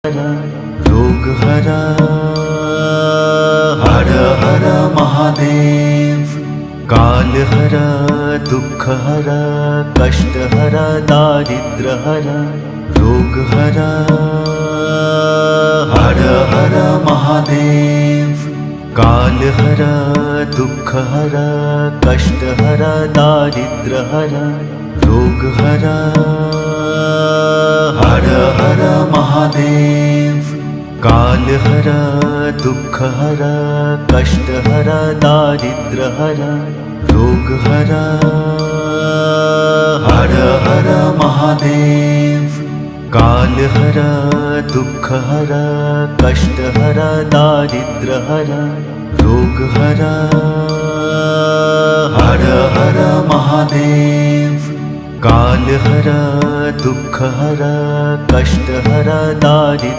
रोग हरा हर हर महादेव। काल हरा दुख हरा कष्ट हरा दारिद्र हरा। रोग हरा हर हर महादेव। काल हरा दुख हरा कष्ट हरा दारिद्र हरा। रोग हरा हर हर महादेव। काल हरा दुख हरा कष्ट हरा दारिद्र हरा। रोग हरा हर हर महादेव। काल हरा दुख हरा कष्ट हरा दारिद्र हरा। रोग हरा हर हर महादेव। काल हरा दुख हरा कष्ट हरा दारिद्र।